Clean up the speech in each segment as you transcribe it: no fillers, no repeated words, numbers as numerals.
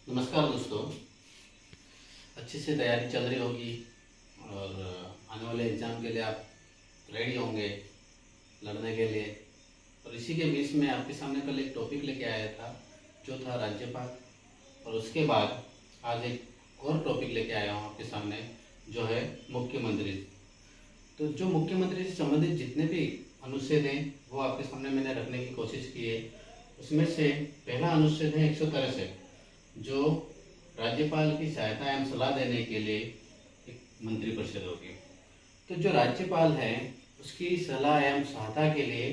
नमस्कार दोस्तों। अच्छी से तैयारी चल रही होगी और आने वाले एग्ज़ाम के लिए आप रेडी होंगे लड़ने के लिए। और इसी के बीच में आपके सामने कल एक टॉपिक लेके आया था जो था राज्यपाल, और उसके बाद आज एक और टॉपिक लेके आया हूँ आपके सामने जो है मुख्यमंत्री। तो जो मुख्यमंत्री से संबंधित जितने भी अनुच्छेद हैं वो आपके सामने मैंने रखने की कोशिश की है। उसमें से पहला अनुच्छेद है 163, जो राज्यपाल की सहायता एवं सलाह देने के लिए एक मंत्रिपरिषद होगी। तो जो राज्यपाल है उसकी सलाह एवं सहायता के लिए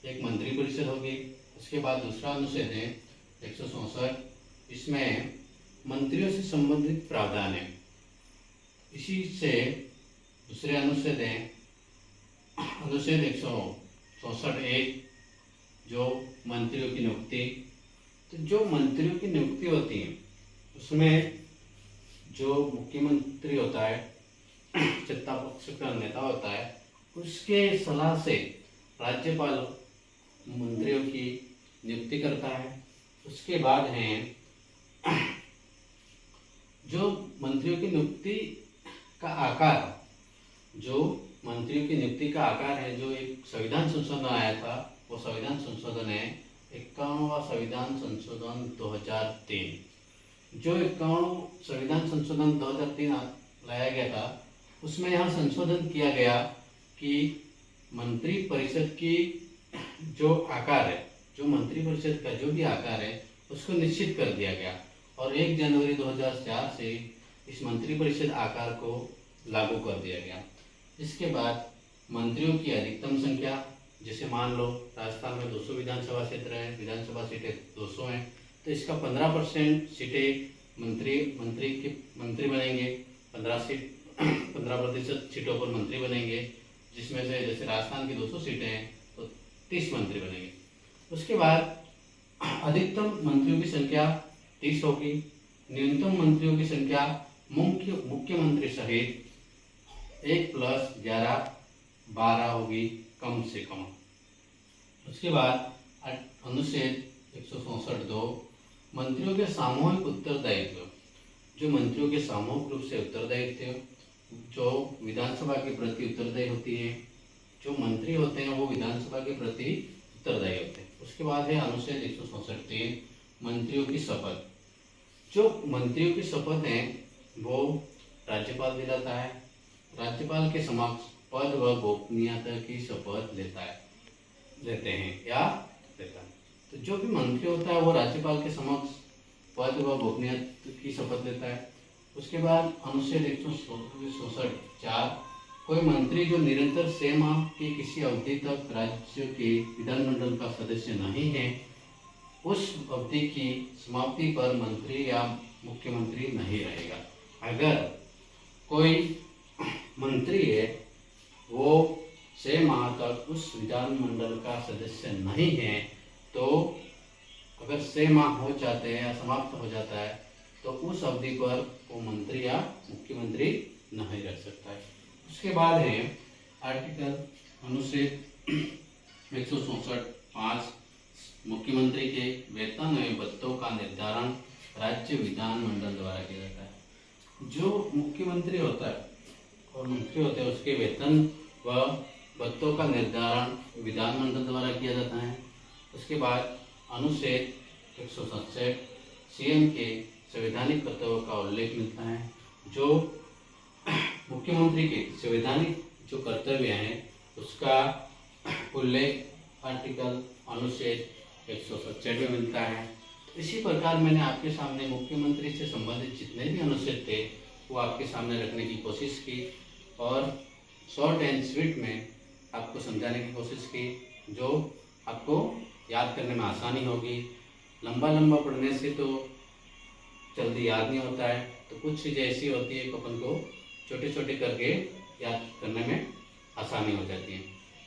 एक मंत्रिपरिषद होगी। उसके बाद दूसरा अनुच्छेद है 164, इसमें मंत्रियों से संबंधित प्रावधान है। इसी से दूसरे अनुच्छेद है अनुच्छेद 164(1), जो मंत्रियों की नियुक्ति। तो जो मंत्रियों की नियुक्ति होती है उसमें जो मुख्यमंत्री होता है, सत्ता पक्ष का नेता होता है, उसके सलाह से राज्यपाल मंत्रियों की नियुक्ति करता है। उसके बाद है जो मंत्रियों की नियुक्ति का आकार, जो मंत्रियों की नियुक्ति का आकार है, जो एक संविधान संशोधन आया था, वो संविधान संशोधन है 51वां संविधान संशोधन 2003। जो 51वां संविधान संशोधन 2003 लाया गया था, उसमें यहाँ संशोधन किया गया कि मंत्रिपरिषद की जो आकार है, जो मंत्रिपरिषद का जो भी आकार है उसको निश्चित कर दिया गया, और 1 जनवरी 2004 से इस मंत्रिपरिषद आकार को लागू कर दिया गया। इसके बाद मंत्रियों की अधिकतम संख्या, जैसे मान लो राजस्थान में 200 विधानसभा क्षेत्र है, विधानसभा सीटें 200 हैं, तो इसका 15% सीटें मंत्री बनेंगे, 15% सीटों पर मंत्री बनेंगे, जिसमें से जैसे राजस्थान की 200 सीटें हैं तो 30 मंत्री बनेंगे। उसके बाद अधिकतम मंत्रियों की संख्या 30 होगी, न्यूनतम मंत्रियों की संख्या मुख्यमंत्री सहित 1+11 12 होगी कम से कम। उसके बाद अनुच्छेद 164(2), मंत्रियों के सामूहिक उत्तरदायित्व। जो मंत्रियों के सामूहिक रूप से उत्तरदायित्व, जो विधानसभा के प्रति उत्तरदायी होती है, जो मंत्री होते हैं वो विधानसभा के प्रति उत्तरदायी होते हैं। उसके बाद है अनुच्छेद 164(3), मंत्रियों की शपथ। जो मंत्रियों की शपथ है वो राज्यपाल दिलाता है। राज्यपाल के समक्ष पद व गोपनीयता की शपथ लेते हैं या लेता है। तो जो भी मंत्री होता है वो राज्यपाल के समक्ष पद व गोपनीयता की शपथ लेता है। उसके बाद अनुच्छेद 164(4), कोई मंत्री जो निरंतर 6 माह की किसी अवधि तक राज्य के विधानमंडल का सदस्य नहीं है, उस अवधि की समाप्ति पर मंत्री या मुख्यमंत्री नहीं रहेगा। अगर कोई मंत्री है वो 6 माह तक उस विधानमंडल का सदस्य नहीं है, तो अगर 6 माह हो जाते हैं या समाप्त हो जाता है तो उस अवधि पर वो मंत्री या मुख्यमंत्री नहीं रह सकता है। उसके बाद है आर्टिकल अनुच्छेद 164(5), मुख्यमंत्री के वेतन एवं भत्तों का निर्धारण राज्य विधानमंडल द्वारा किया जाता है। जो मुख्यमंत्री होता है और मंत्री होते हैं उसके वेतन व भत्तों का निर्धारण विधानमंडल द्वारा किया जाता है। उसके बाद अनुच्छेद 167, सीएम के संवैधानिक कर्तव्यों का उल्लेख मिलता है। जो मुख्यमंत्री के संवैधानिक जो कर्तव्य हैं उसका उल्लेख आर्टिकल अनुच्छेद 167 में मिलता है। इसी प्रकार मैंने आपके सामने मुख्यमंत्री से संबंधित जितने भी अनुच्छेद थे वो आपके सामने रखने की कोशिश की और शॉर्ट एंड स्वीट में आपको समझाने की कोशिश की, जो आपको याद करने में आसानी होगी। लंबा पढ़ने से तो जल्दी याद नहीं होता है, तो कुछ चीज़ें ऐसी होती है कि अपन को छोटे छोटे करके याद करने में आसानी हो जाती है।